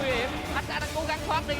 hiểm. Anh ta đang cố gắng thoát đi.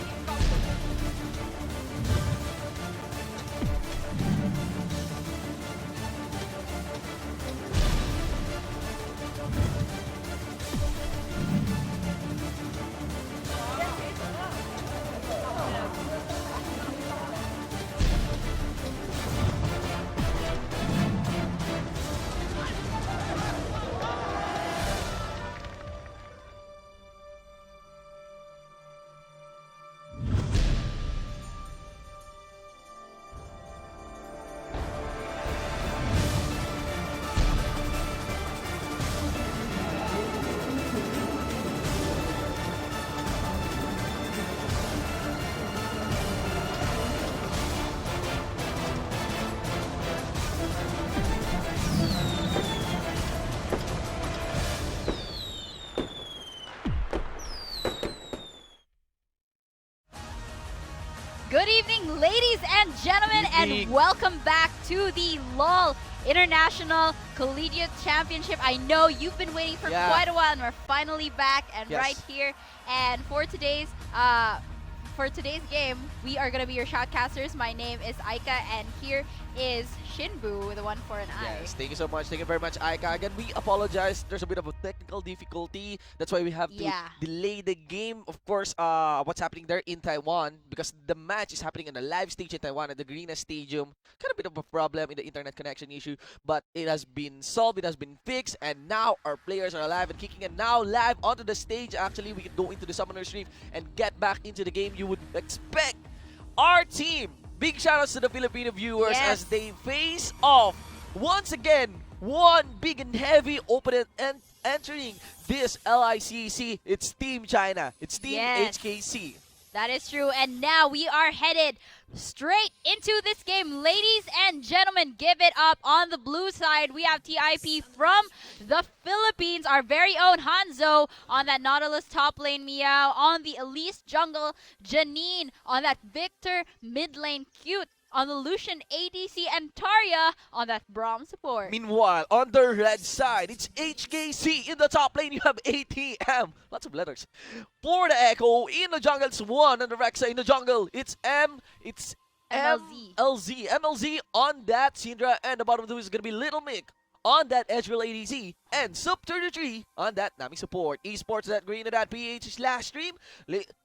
Good evening, ladies and gentlemen, and welcome back to the LOL International Collegiate Championship. I know you've been waiting for quite a while, and we're finally back and right here. And for today's game, we are gonna be your shoutcasters. My name is Aika, and here is Shinbu, the one for an eye. Yes, thank you so much. Thank you very much, Aika. Again, we apologize. There's a bit of a technical difficulty. That's why we have to delay the game. Of course, what's happening there in Taiwan, because the match is happening on a live stage in Taiwan at the Garena Stadium. Kind of a bit of a problem in the internet connection issue, but it has been solved. It has been fixed, and now our players are alive and kicking, and now live onto the stage. Actually, we can go into the Summoner's Reef and get back into the game. You would expect our team. Big shoutouts to the Filipino viewers as they face off once again. One big and heavy opponent entering this LICC. It's Team China. It's Team HKC. That is true, and now we are headed straight into this game. Ladies and gentlemen, give it up. On the blue side, we have TIP from the Philippines, our very own Hanzo. On that Nautilus top lane, Meow. On the Elise jungle, Janine. On that Victor mid lane, Cute. On the Lucian ADC, and Tarya on that Braum support. Meanwhile, on the red side, it's HKC. In the top lane, you have ATM. Lots of letters. For the Echo, in the jungle, it's one. On the Rexa, in the jungle, it's MLZ on that Syndra. And the bottom two is going to be Little Mick on that Ezreal ADC. And Sub33 on that Nami support. esports.garena.ph/stream.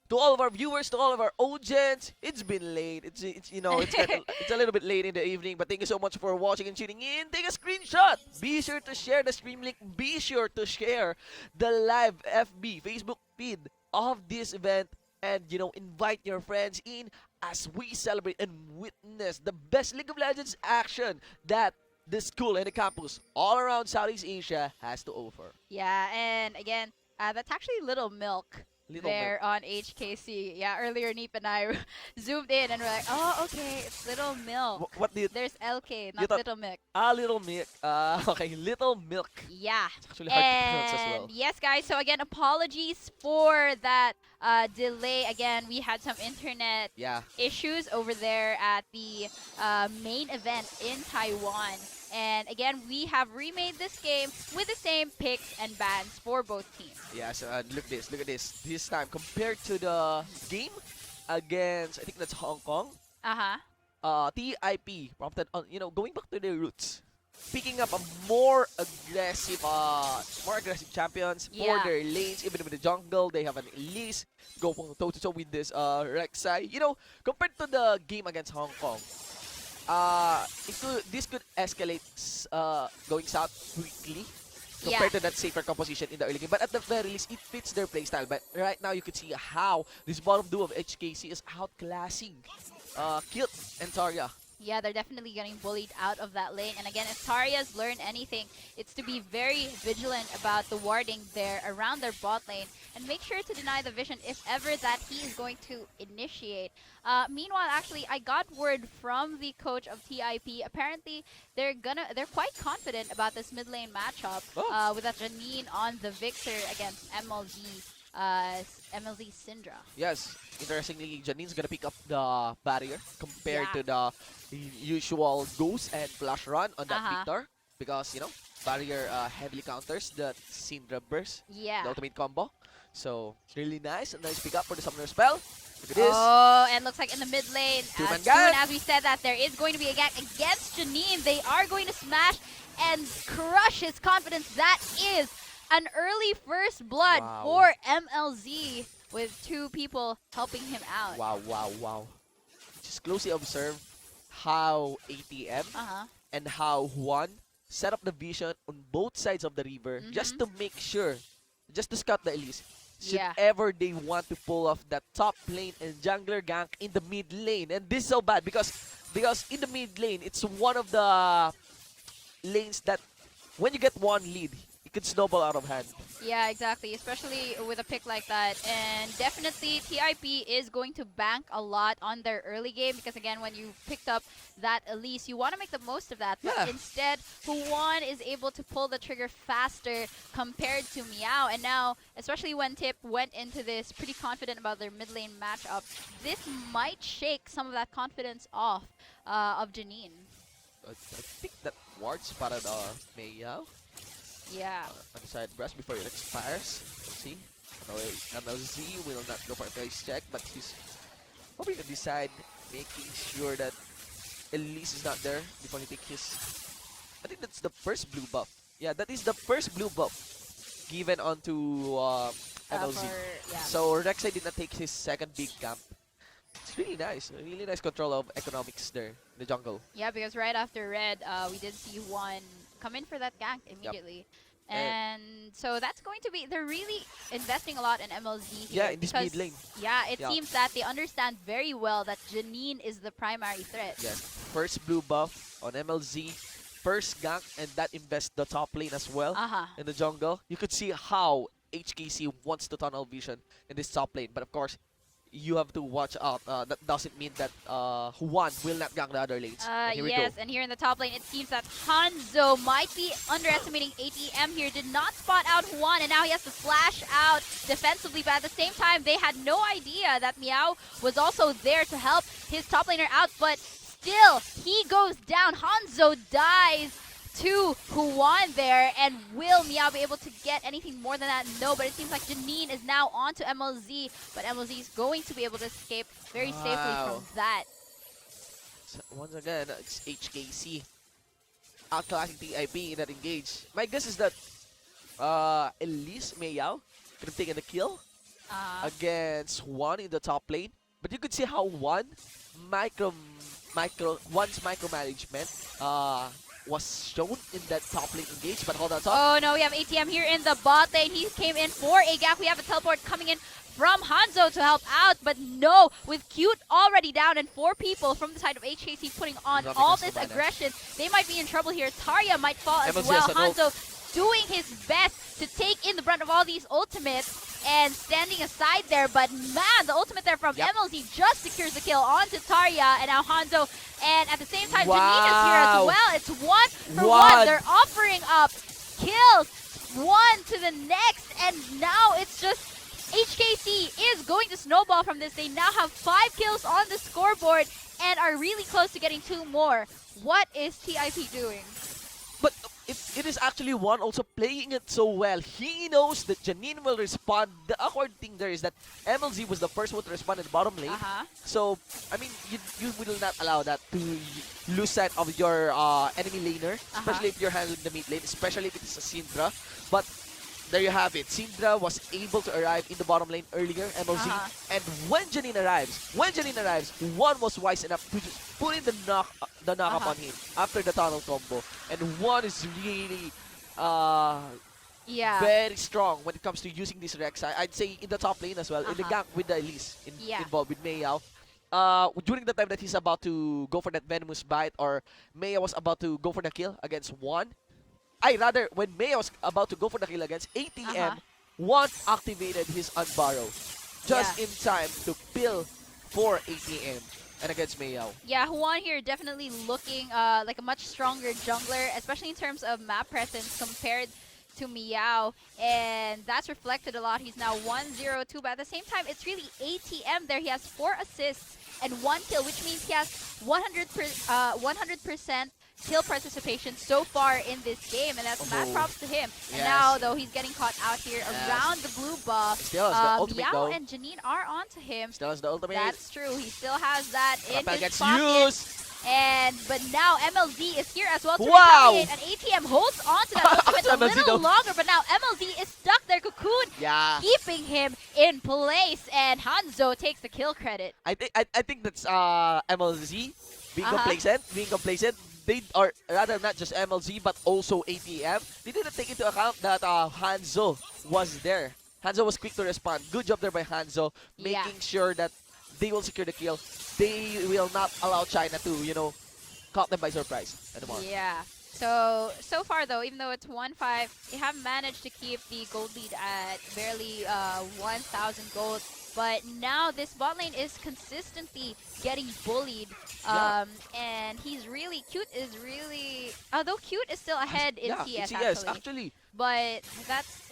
To all of our viewers, to all of our audience, it's been late. It's you know, it's a little bit late in the evening, but thank you so much for watching and tuning in. Take a screenshot. Be sure to share the stream link. Be sure to share the live FB Facebook feed of this event, and invite your friends in as we celebrate and witness the best League of Legends action that the school and the campus all around Southeast Asia has to offer. Yeah, and again, that's actually Little Milk. On HKC. Yeah, earlier Neep and I zoomed in and we're like, oh, okay, it's Little Milk. There's LK, not Little Milk. Little Milk. Okay, Little Milk. Yeah. It's actually hard to pronounce as well. Yes, guys, so again, apologies for that delay. Again, we had some internet issues over there at the main event in Taiwan. And again, we have remade this game with the same picks and bans for both teams. Yes, look at this. This time, compared to the game against, I think that's Hong Kong. TIP prompted on, going back to their roots, picking up a more aggressive champions for their lanes. Even with the jungle, they have an Elise go toe-to-toe with this Rek'Sai. Compared to the game against Hong Kong, this could escalate going south quickly compared to that safer composition in the early game. But at the very least, it fits their playstyle. But right now, you can see how this bottom duo of HKC is outclassing Cute and Tarya. Yeah, they're definitely getting bullied out of that lane. And again, if Tarya's learned anything, it's to be very vigilant about the warding there around their bot lane and make sure to deny the vision if ever that he is going to initiate. Meanwhile, actually, I got word from the coach of TIP. Apparently, they're quite confident about this mid lane matchup with that Janine on the Victor against MLZ Syndra. Yes, interestingly, Janine's gonna pick up the barrier compared to the usual Ghost and Flash Run on that Victor, because barrier heavily counters the Syndra burst, the ultimate combo. So, it's really nice. A nice pick up for the Summoner spell. Look at this. Oh, and looks like in the mid lane, Two-man as soon gang. as we said that, there is going to be a gank against Janine. They are going to smash and crush his confidence. That is an early first blood Wow. for MLZ with 2 people helping him out. Wow, wow, wow. Just closely observe how ATM and how Juan set up the vision on both sides of the river just to make sure, just to scout the Elise. Should ever they want to pull off that top lane and jungler gank in the mid lane. And this is so bad because in the mid lane, it's one of the lanes that when you get one lead, it could snowball out of hand. Yeah, exactly, especially with a pick like that. And definitely TIP is going to bank a lot on their early game because, again, when you picked up that Elise, you want to make the most of that. But instead, Huan is able to pull the trigger faster compared to Meow. And now, especially when Tip went into this pretty confident about their mid lane matchup, this might shake some of that confidence off of Janine. I think that ward spotted Meow. Yeah. On the side brush before it expires. Let's see. MLZ will not go for a face check, but he's hoping to decide, making sure that Elise is not there before he takes his... I think that's the first blue buff. Yeah, that is the first blue buff given onto MLZ. So Rek'Sai did not take his second big camp. It's really nice. Really nice control of economics there in the jungle. Yeah, because right after red, we did see one come in for that gank immediately. And so that's going to be, they're really investing a lot in MLZ here. Yeah, in this mid lane. Yeah, it seems that they understand very well that Janine is the primary threat. Yes, first blue buff on MLZ, first gank, and that invests the top lane as well in the jungle. You could see how HKC wants to tunnel vision in this top lane, but of course, you have to watch out. That doesn't mean that Juan will not gank the other lanes. Yes, and here in the top lane, it seems that Hanzo might be underestimating ATM here. Did not spot out Juan, and now he has to flash out defensively. But at the same time, they had no idea that Meow was also there to help his top laner out. But still, he goes down. Hanzo dies to Huan there, and will Meow be able to get anything more than that? No, but it seems like Janine is now on to MLZ, but MLZ is going to be able to escape very safely from that. So once again, it's HKC outclassing TIP in that engage. My guess is that Elise Meow could have taken the kill against Juan in the top lane, but you could see how Juan's micromanagement was shown in that top lane engage, but hold on top. Oh no, we have ATM here in the bot lane. He came in for a gap. We have a teleport coming in from Hanzo to help out, but no, with Cute already down and 4 people from the side of HKC putting on all this aggression, they might be in trouble here. Tarya might fall as well. Hanzo doing his best to take in the brunt of all these ultimates and standing aside there, but man, the ultimate there from MLZ just secures the kill onto Tarya, and now Hanzo, and at the same time, Janine is here as well. It's 1 for 1. They're offering up kills, one to the next, and now it's just HKC is going to snowball from this. They now have 5 kills on the scoreboard and are really close to getting 2 more. What is TIP doing? But it is actually Juan also playing it so well. He knows that Janine will respond. The awkward thing there is that MLZ was the first one to respond in the bottom lane. So, I mean, you will not allow that to lose sight of your enemy laner, especially if you're handling the mid lane, especially if it's a Syndra. But there you have it. Syndra was able to arrive in the bottom lane earlier, MLZ. And when Janine arrives, Juan was wise enough to just put in the knock on him after the tunnel combo. And Juan is really very strong when it comes to using this Rex. I'd say in the top lane as well, in the gank with the Elise involved with Meow. During the time that he's about to go for that venomous bite, or Meow was about to go for the kill against Juan, when Meow was about to go for the kill against ATM, Juan activated his Unbarrow just in time to pill for ATM and against Meow. Yeah, Juan here definitely looking like a much stronger jungler, especially in terms of map presence compared to Meow, and that's reflected a lot. He's now 1-0-2, but at the same time, it's really ATM there. He has 4 assists and 1 kill, which means he has 100% kill participation so far in this game, and that's mad props to him. And Yes. now, though, he's getting caught out here Yes. around the blue buff. Still has the ultimate Meow though. and Janine are onto him. Still has the ultimate. That's true. He still has that in Rappel his gets pocket. used. But now MLZ is here as well to Wow. retaliate, and ATM holds on to that ultimate a MLZ little though. longer, but now MLZ is stuck there. Cocoon Yeah. keeping him in place, and Hanzo takes the kill credit. I think that's MLZ being complacent. They are rather not just MLZ but also ATM. They didn't take into account that Hanzo was there. Hanzo was quick to respond. Good job there by Hanzo, making sure that they will secure the kill. They will not allow China to, you know, caught them by surprise anymore. Yeah. So far though, even though it's 1-5, they have managed to keep the gold lead at barely 1,000 gold. But now this bot lane is consistently getting bullied. And he's really, Cute is really, although Cute is still ahead in CS actually. But that's,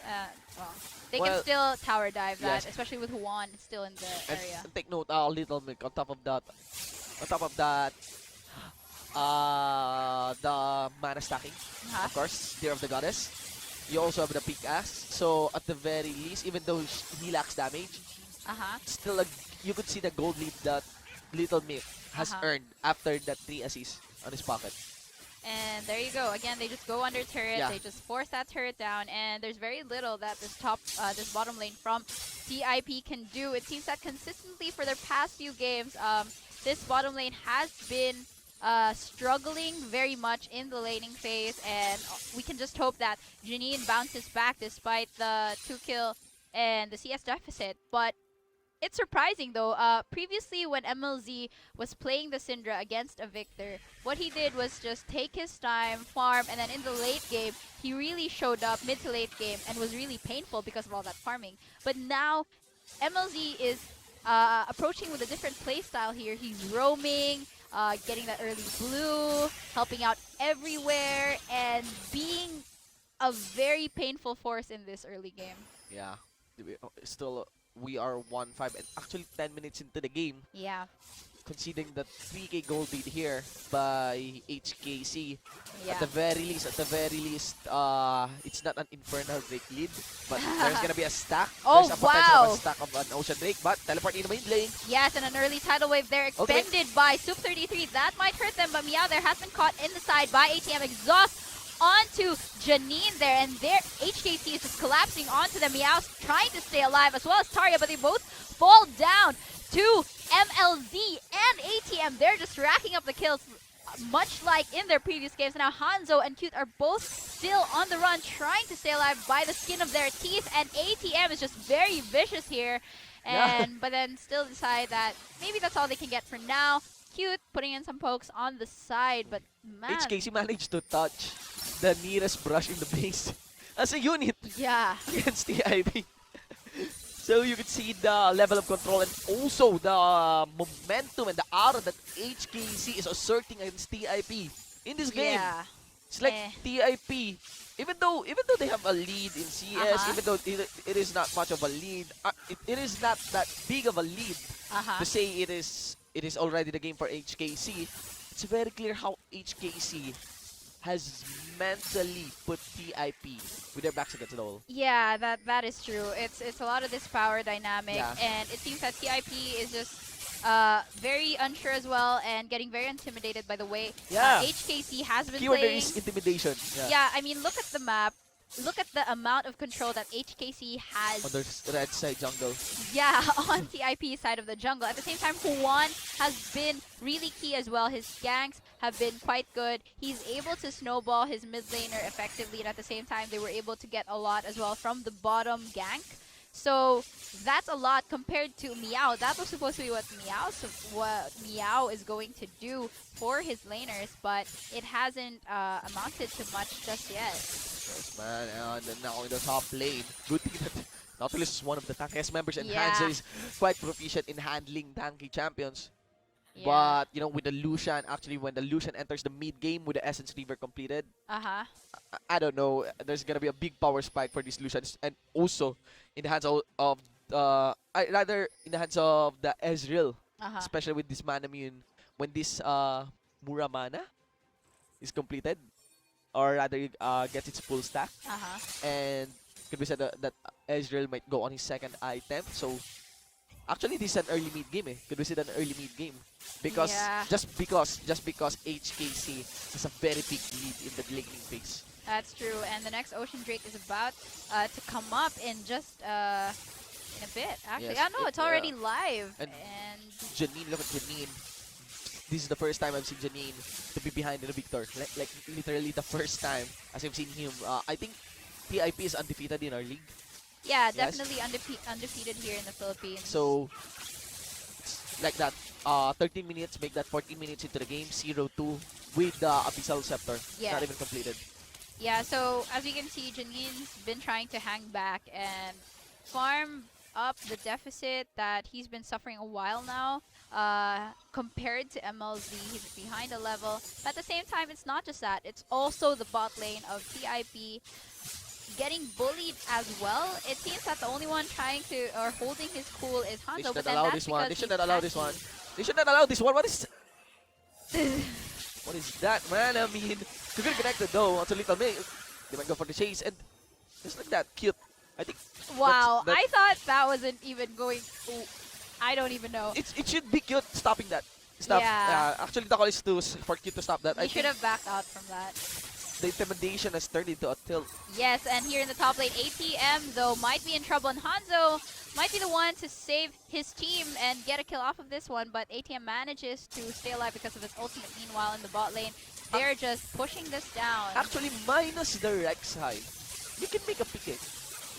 well, they can still tower dive that, especially with Juan still in the area. And take note, Little Mick, on top of that, the mana stacking, of course, Tear of the Goddess. You also have the pickaxe, so at the very least, even though he lacks damage, still you could see the gold lead that Little Mick has earned after that 3 assists on his pocket. And there you go. Again, they just go under turret. They just force that turret down, and there's very little that this bottom lane from TIP can do. It seems that consistently for their past few games, this bottom lane has been struggling very much in the laning phase, and we can just hope that Janine bounces back despite the 2-kill and the CS deficit. But it's surprising though, previously when MLZ was playing the Syndra against a Victor, what he did was just take his time, farm, and then in the late game, he really showed up mid to late game and was really painful because of all that farming. But now, MLZ is approaching with a different playstyle here. He's roaming, getting that early blue, helping out everywhere, and being a very painful force in this early game. Yeah, still we are 1-5 and actually 10 minutes into the game. Yeah. Conceding the 3k gold lead here by HKC. Yeah. At the very least, it's not an Infernal Drake lead, but there's gonna be a stack. Oh, there's a potential of a stack of an Ocean Drake, but teleport in the main lane. Yes, and an early tidal wave there expended by Soup33. That might hurt them, but Meow there has been caught in the side by ATM. Exhaust onto Janine there, and their HKC is just collapsing onto them. Meow's trying to stay alive as well as Taria, but they both fall down to MLZ and ATM. They're just racking up the kills, much like in their previous games. Now Hanzo and Cute are both still on the run, trying to stay alive by the skin of their teeth, and ATM is just very vicious here. And but then still decide that maybe that's all they can get for now. Cute putting in some pokes on the side, but man, HKC managed to touch the nearest brush in the base as a unit against TIP. So you could see the level of control and also the momentum and the aura that HKC is asserting against TIP in this game. It's like TIP, even though they have a lead in CS, even though it is not much of a lead, it is not that big of a lead to say it is already the game for HKC. It's very clear how HKC has mentally put TIP with their backs against the wall. Yeah, that is true. It's a lot of this power dynamic, and it seems that TIP is just very unsure as well and getting very intimidated by the way HKC has been Keyword playing. there is intimidation. Yeah, I mean, look at the map. Look at the amount of control that HKC has on the red side jungle. Yeah, on TIP side of the jungle. At the same time, Juan has been really key as well. His ganks have been quite good. He's able to snowball his mid laner effectively, and at the same time, they were able to get a lot as well from the bottom gank. So that's a lot compared to Meow. That was supposed to be what Meow is going to do for his laners, but it hasn't amounted to much just yet. Yes, man, and now in the top lane, good thing that Nautilus is one of the tankiest members, and Hanzo is quite proficient in handling tanky champions. But, you know, with the Lucian, actually, when the Lucian enters the mid game with the Essence Reaver completed, I don't know, there's gonna be a big power spike for these Lucians, and also in the hands of rather in the hands of the Ezreal, especially with this Manamune, when this Muramana is completed, or rather gets its full stack, Uh-huh. and could be said that Ezreal might go on his second item. So actually, this is an early mid game. Could be said an early mid game because Yeah, just because HKC has a very big lead in the laning phase. that's true. And the next Ocean Drake is about to come up in just in a bit. Actually, Yes, no, it's already live. and And Janine, look at Janine. This is the first time I've seen Janine to be behind in the Victor. Like literally the first time as I've seen him. I think TIP is undefeated in our league. yeah, Yes. definitely undefeated here in the Philippines. So it's like that. 13 minutes, make that 14 minutes into the game. 0-2 with the Abyssal Scepter. Yeah. Not even completed. Yeah, so as you can see, Janine's been trying to hang back and farm up the deficit that he's been suffering a while now. Compared to MLZ, he's behind a level. But at the same time, it's not just that. It's also the bot lane of TIP getting bullied as well. It seems that the only one trying to, or holding his cool is They Hanzo, but shouldn't then allow that's this one. They because shouldn't he's allow this one. tanky. They shouldn't allow this one. What is that, man? I mean, too good connected though. It's a little bit. They might go for the chase, and just like that, cute. I think. Wow, That's- I thought that wasn't even going. Ooh, I don't even know. it should be cute stopping that. Stop. Yeah. Actually, the call is for cute to stop that. You should have backed out from that. The intimidation has turned into a tilt. Yes, and here in the top lane, ATM though might be in trouble, and Hanzo might be the one to save his team and get a kill off of this one, but ATM manages to stay alive because of his ultimate. Meanwhile, in the bot lane, they're just pushing this down. Actually, minus the Rek'Sai, you can make a pick.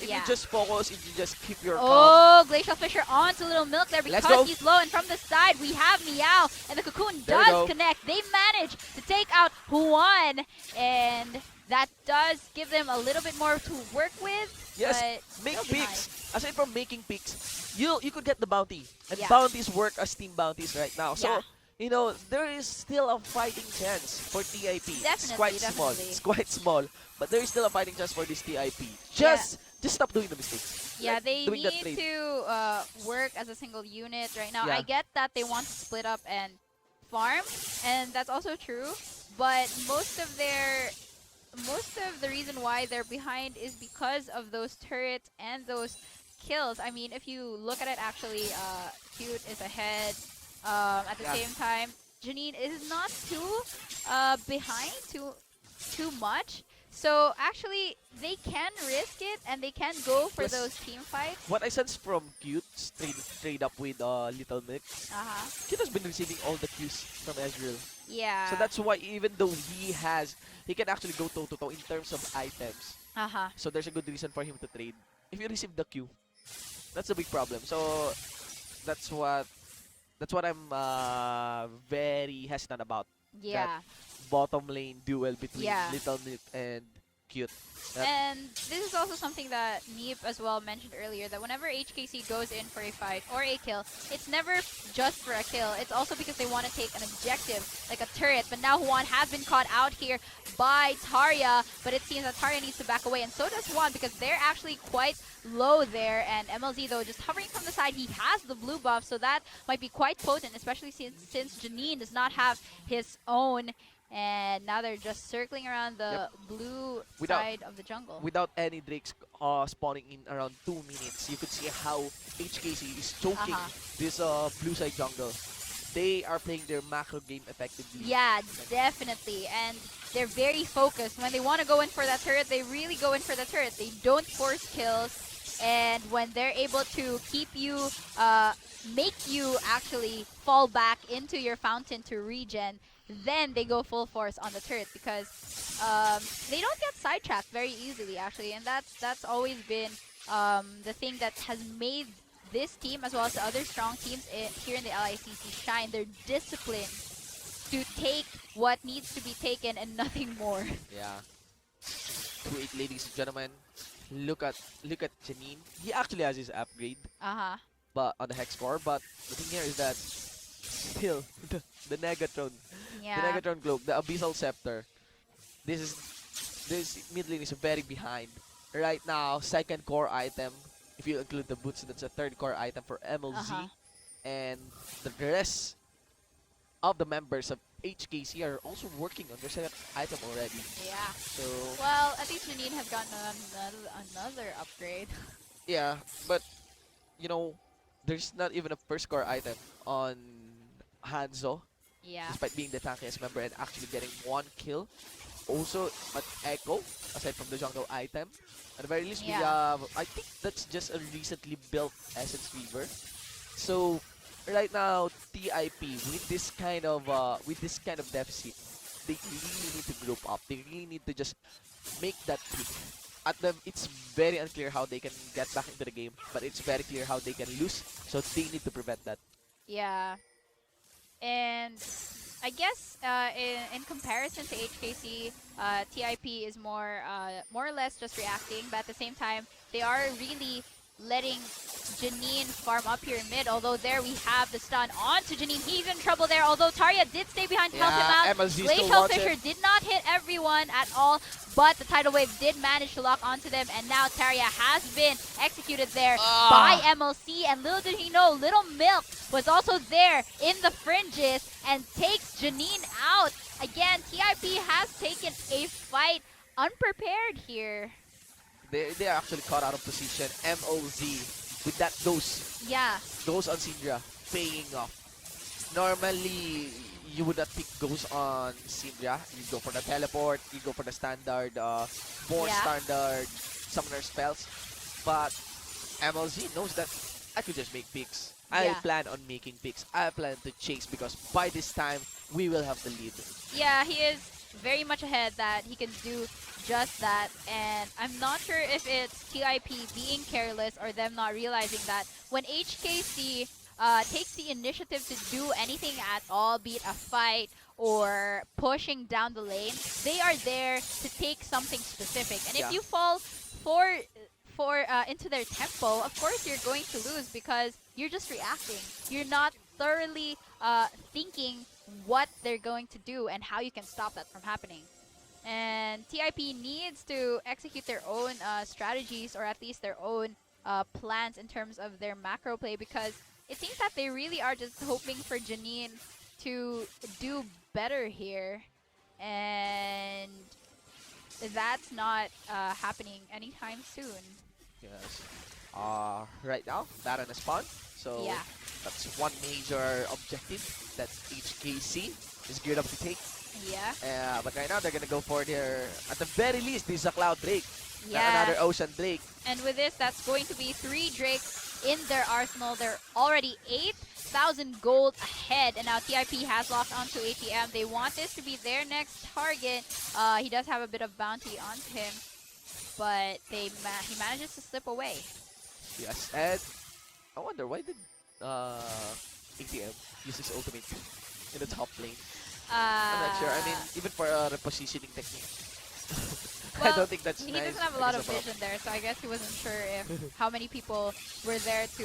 If Yeah. you just focus, if you just keep your calm. Oh, Glacial Fisher onto Little Milk there Let's because go. he's low, and from the side we have Meow, and the Cocoon There we does go. connect. They manage to take out Huan, and that does give them a little bit more to work with. Yes, but make still picks. Aside from making picks, you could get the bounty, and Yeah. bounties work as team bounties right now. So Yeah. you know there is still a fighting chance for TIP. It's Definitely, quite small. definitely. It's quite small, but there is still a fighting chance for this TIP. Yeah. Just stop doing the mistakes. Yeah, Like they doing that need trade. to work as a single unit right now. Yeah. I get that they want to split up and farm, and that's also true. But most of the reason why they're behind is because of those turrets and those kills. I mean, if you look at it, actually, Cute is ahead. At the Yeah. same time, Janine is not too behind too much. So actually, they can risk it and they can go for Plus, those team fights. What I sense from Cute trade up with Little Mix, Cute has been receiving all the Qs from Ezreal. Yeah. So that's why even though he can actually go toe to toe in terms of items. So there's a good reason for him to trade. If you receive the Q, that's a big problem. So that's what I'm very hesitant about. Yeah. Bottom lane duel between Yeah. Little Nip and Cute. That- And this is also something that Neep as well mentioned earlier, that whenever HKC goes in for a fight or a kill, it's never just for a kill. It's also because they want to take an objective, like a turret. But now Juan has been caught out here by Tarya, but it seems that Tarya needs to back away, and so does Juan, because they're actually quite low there. And MLZ, though, just hovering from the side, he has the blue buff, so that might be quite potent, especially since Janine does not have his own. And now they're just circling around the blue side of the jungle. Without any Drakes spawning in around 2 minutes, you could see how HKC is choking this blue side jungle. They are playing their macro game effectively. Yeah, definitely. And they're very focused. When they want to go in for that turret, they really go in for the turret. They don't force kills. And when they're able to keep you, make you actually fall back into your fountain to regen, then they go full force on the turret, because they don't get sidetracked very easily, actually. And that's always been the thing that has made this team, as well as the other strong teams here in the LICC, shine. Their discipline to take what needs to be taken and nothing more. Yeah. 2-8, ladies and gentlemen. Look at Janine. He actually has his upgrade, but on the hex core. But the thing here is that still the Negatron, Yeah. the Negatron cloak, the Abyssal Scepter. This mid lane is very behind right now. Second core item, if you include the boots, that's a third core item for MLZ, and the rest of the members of HKC are also working on their second item already. Yeah. So Well, at least Janine have gotten another upgrade. yeah, but you know, there's not even a first core item on Hanzo, Yeah. despite being the tankiest member and actually getting one kill. Also, an Echo, aside from the jungle item. At the very least, we Yeah. have, I think that's just a recently built Essence Weaver. So, right now, TIP, with this kind of deficit, they really need to group up. They really need to just make that peak. At them, it's very unclear how they can get back into the game, but it's very clear how they can lose. So they need to prevent that. Yeah. And I guess in comparison to HKC, TIP is more or less just reacting, but at the same time, they are really letting Janine farm up here in mid. Although there we have the stun onto Janine. He's in trouble there. Although Tarya did stay behind to help him out. MLZ still Glacial wants Fisher it. did not hit everyone at all, but the tidal wave did manage to lock onto them, and now Tarya has been executed there by MLC. And little did he know, Little Milk was also there in the fringes and takes Janine out. Again, TIP has taken a fight unprepared here. They are actually caught out of position. MOZ with that Yeah. Ghost on Syndra paying off. Normally, you would not pick Ghost on Syndra. You go for the teleport, you go for the standard, more standard summoner spells. But MLZ knows that I could just make picks. I plan on making picks. I plan to chase because by this time, we will have the lead. Yeah, he is very much ahead that he can do just that, and I'm not sure if it's TIP being careless or them not realizing that when HKC takes the initiative to do anything at all, be it a fight or pushing down the lane, they are there to take something specific. And if you fall for into their tempo, of course you're going to lose because you're just reacting. You're not thoroughly thinking what they're going to do and how you can stop that from happening. And TIP needs to execute their own strategies, or at least their own plans in terms of their macro play, because it seems that they really are just hoping for Janine to do better here. And that's not happening anytime soon. Yes. Right now, Baron is spawned. So that's one major objective that HKC is geared up to take. Yeah. But right now they're gonna go for their, at the very least, this is a Cloud Drake. Yeah. Another Ocean Drake. And with this, that's going to be 3 Drakes in their arsenal. They're already 8,000 gold ahead, and now TIP has locked onto ATM. They want this to be their next target. He does have a bit of bounty onto him, but he manages to slip away. Yes, and I wonder why did ATM use his ultimate in the top lane? I'm not sure. I mean, even for a repositioning technique. Well, I don't think that's he nice. doesn't have a lot of vision there, so I guess he wasn't sure if how many people were there to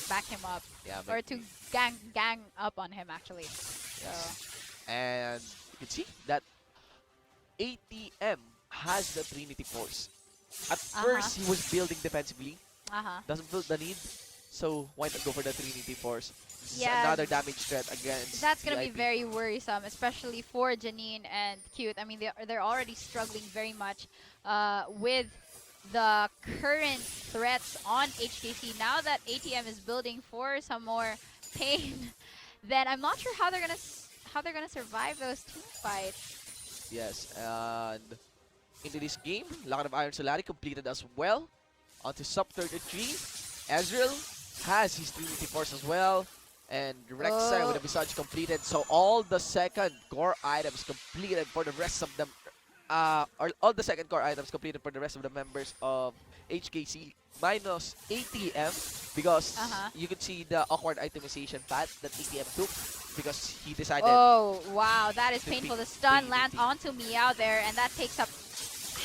back him up, or to gang up on him actually. So. And you can see that ATM has the Trinity Force. At first, he was building defensively. Doesn't feel the need, so why not go for the Trinity Force? Another damage threat against That's going to be TIP. very worrisome, especially for Janine and Cute. I mean, they're already struggling very much with the current threats on HKC. Now that ATM is building for some more pain, then I'm not sure how they're gonna survive those team fights. Yes, and into this game, Lakad of Iron Solari completed as well. Onto sub 33, Ezreal has his Trinity Force as well. And Rek'Sai with a Visage completed. So all the second core items completed for the rest of them. All the second core items completed for the rest of the members of HKC minus ATM, because you could see the awkward itemization path that ATM took because he decided. Oh wow, that is painful. The stun lands onto Meow there, and that takes up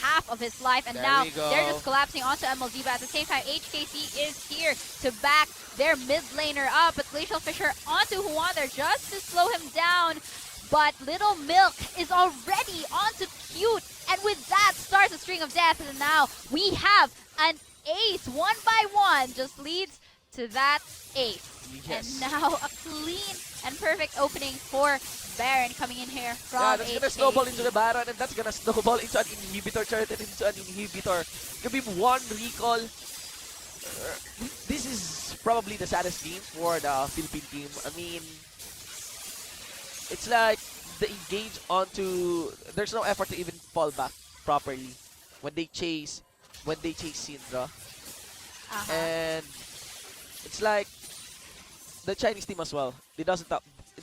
half of his life, and now they're just collapsing onto MLZ, but at the same time HKC is here to back their mid laner up, but Glacial Fisher onto Huan there just to slow him down, but Little Milk is already onto Cute, and with that starts a string of death, and now we have an ace. 1 by 1 just leads to that ace. And now a clean and perfect opening for Baron coming in here from Yeah, that's gonna snowball into the HKC. Baron, and that's gonna snowball into an inhibitor, turret it into an inhibitor. Could be one recall. This is probably the saddest game for the Philippine team. I mean, it's like they engage onto. There's no effort to even fall back properly when they chase Syndra, and it's like the Chinese team as well. They doesn't.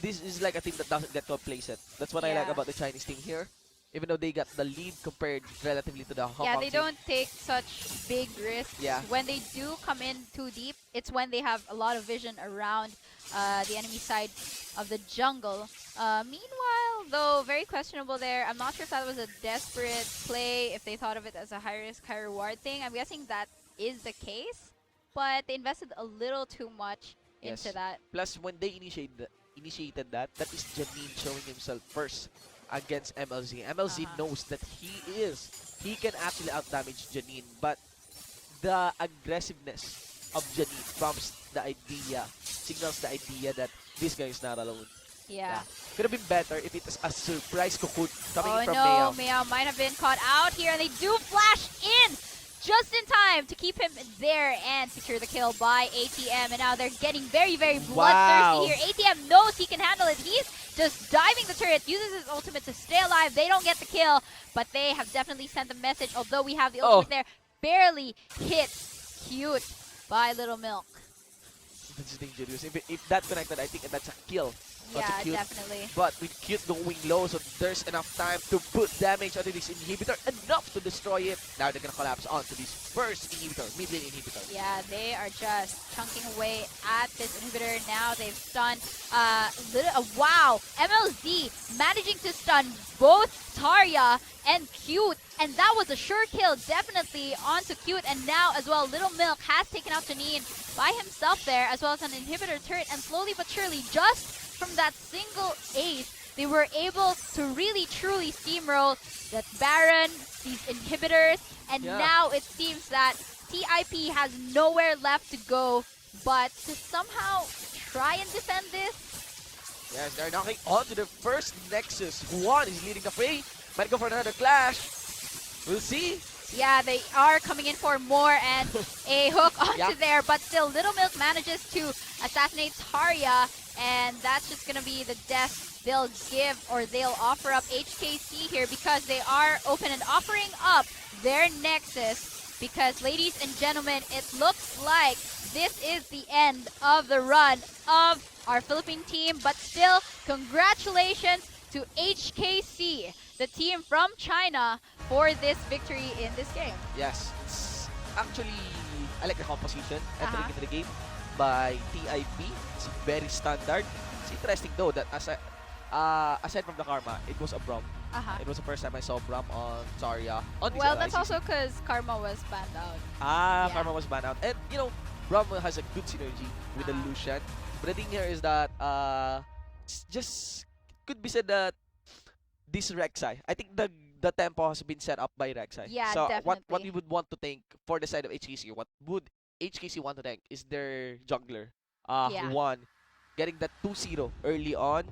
This is like a team that doesn't get complacent. That's what I like about the Chinese team here. Even though they got the lead compared relatively to the Hong Kong they team. don't take such big risks. Yeah. When they do come in too deep, it's when they have a lot of vision around the enemy side of the jungle. Meanwhile, though, very questionable there. I'm not sure if that was a desperate play, if they thought of it as a high risk, high reward thing. I'm guessing that is the case, but they invested a little too much into that. Plus, when they initiated that is Janine showing himself first against MLZ. MLZ knows that he can actually outdamage Janine, but the aggressiveness of Janine signals the idea that this guy is not alone. Yeah. Could have been better if it was a surprise cocoon coming in from Meow. Meow. Meow might have been caught out here, and they do flash in just in time to keep him there and secure the kill by ATM. And now they're getting very, very bloodthirsty here. ATM knows he can handle it. He's just diving the turret, uses his ultimate to stay alive. They don't get the kill, but they have definitely sent the message, although we have the ultimate there. Barely hits Cute by Little Milk. That's dangerous. If that connected, I think that's a kill. Yeah, definitely. But with Cute going low, so there's enough time to put damage onto this inhibitor, enough to destroy it. Now they're gonna collapse onto this first inhibitor, mid lane inhibitor. Yeah, they are just chunking away at this inhibitor. Now they've stunned wow, MLZ managing to stun both Tarya and Cute, and that was a sure kill definitely onto Cute. And now as well, Little Milk has taken out Janine by himself there, as well as an inhibitor turret, and slowly but surely, just from that single ace, they were able to really truly steamroll that Baron, these inhibitors, and now it seems that TIP has nowhere left to go but to somehow try and defend this. Yes, they're knocking onto the first Nexus. Juan is leading the fray. Might go for another clash. We'll see. Yeah, they are coming in for more, and a hook onto there, but still Little Milk manages to assassinate Tarya, and that's just going to be the death they'll give, or they'll offer up HKC here, because they are open and offering up their Nexus, because ladies and gentlemen, it looks like this is the end of the run of our Philippine team, but still, congratulations to HKC, the team from China, for this victory in this game. Yes, it's actually, I like the composition entering into the game by TIP. It's very standard. It's interesting though that aside from the Karma, it was a Braum. It was the first time I saw Braum on Zarya. Well, that's also because Karma was banned out. Karma was banned out. And you know, Braum has a good synergy with the Lucian. But the thing here is that it's just could be said that this Rek'Sai, I think the tempo has been set up by Rek'Sai. Yeah, so definitely. what we would want to think for the side of HKC, what would HKC want to think is their jungler, Juan, getting that 2-0 early on,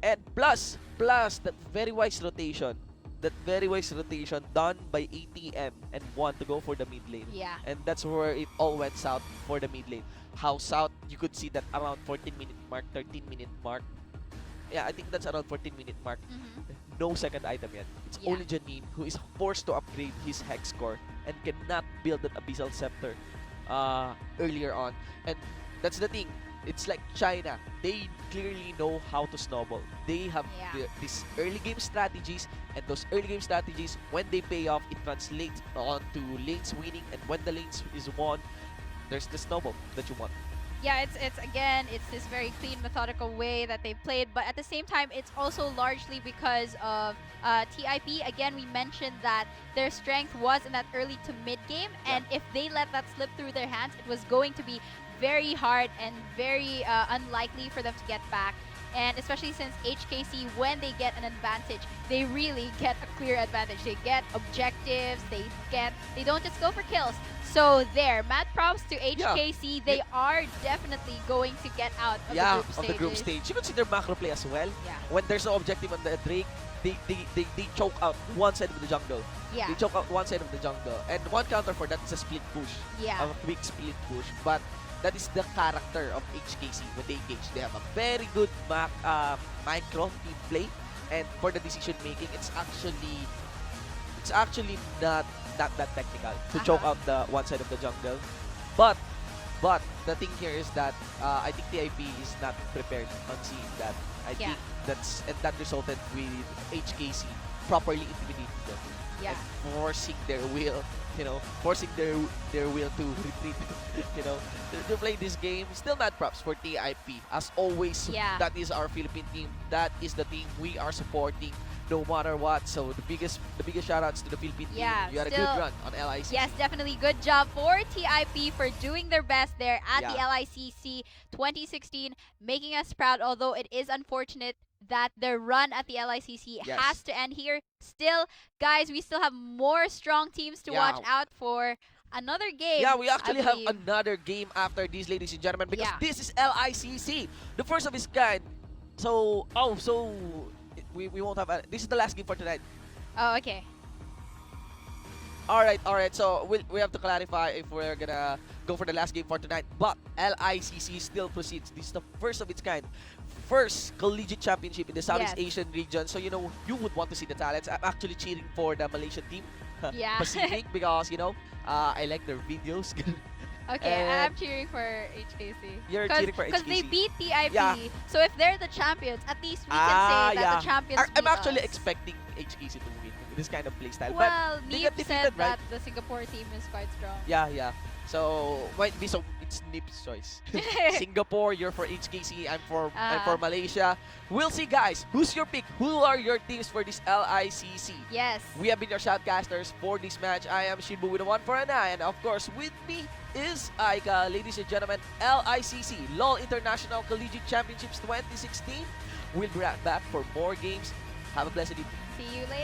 and plus that very wise rotation. That very wise rotation done by ATM and Juan to go for the mid lane. Yeah. And that's where it all went south for the mid lane. How south, you could see that around 14-minute mark, 13-minute mark. Yeah, I think that's around 14-minute mark. No second item yet. It's only Janine who is forced to upgrade his Hex core and cannot build that Abyssal Scepter earlier on. And that's the thing. It's like China. They clearly know how to snowball. They have these early game strategies, and those early game strategies, when they pay off, it translates onto lanes winning, and when the lanes is won, there's the snowball that you want. Yeah, it's this very clean, methodical way that they played, but at the same time, it's also largely because of TIP. Again, we mentioned that their strength was in that early to mid game, and if they let that slip through their hands, it was going to be very hard and very unlikely for them to get back And especially since HKC, when they get an advantage, they really get a clear advantage. They get objectives, they don't just go for kills. So there, mad props to HKC. They are definitely going to get out of the group stage. You can see their macro play as well. Yeah. When there's no objective on the Drake, they choke out one side of the jungle. Yeah. They choke out one side of the jungle. And one counter for that is a split push. Yeah. A quick split push. But that is the character of HKC when they engage. They have a very good micro team play. And for the decision making, it's actually not that technical to choke out the one side of the jungle. But the thing here is that I think TIP is not prepared on seeing that. I think that resulted with HKC properly intimidating them and forcing their will, forcing their will to retreat, to play this game. Still mad props for TIP. As always, that is our Philippine team. That is the team we are supporting no matter what. So the biggest shout outs to the Philippine team. You had a good run on LICC. Yes, definitely good job for TIP for doing their best there at the LICC 2016, making us proud, although it is unfortunate that their run at the LICC has to end here. Still, guys, we still have more strong teams to watch out for. Another game. Yeah, we actually have another game after this, ladies and gentlemen, because this is LICC, the first of its kind. So, we won't have this is the last game for tonight. Oh, okay. All right. So we have to clarify if we're gonna go for the last game for tonight. But LICC still proceeds. This is the first of its kind, first collegiate championship in the Southeast Asian region. So you would want to see the talents. I'm actually cheering for the Malaysian team, Pacific, because I like their videos. Okay, I'm cheering for HKC. You're cheering for HKC. Because they beat TIP. So if they're the champions, at least we can say that the champions I'm actually us. expecting HKC to win this kind of playstyle. Well, but Neep said that the Singapore team is quite strong. Yeah. So might be it's Neep's choice. Singapore, you're for HKC, I'm for Malaysia. We'll see, guys. Who's your pick? Who are your teams for this LICC? Yes. We have been your shoutcasters for this match. I am Shinbu with a 1 for an eye, and of course with me is Aika. Ladies and gentlemen, LICC, LOL International Collegiate Championships 2016. We'll be right back for more games. Have a blessed evening. See you later.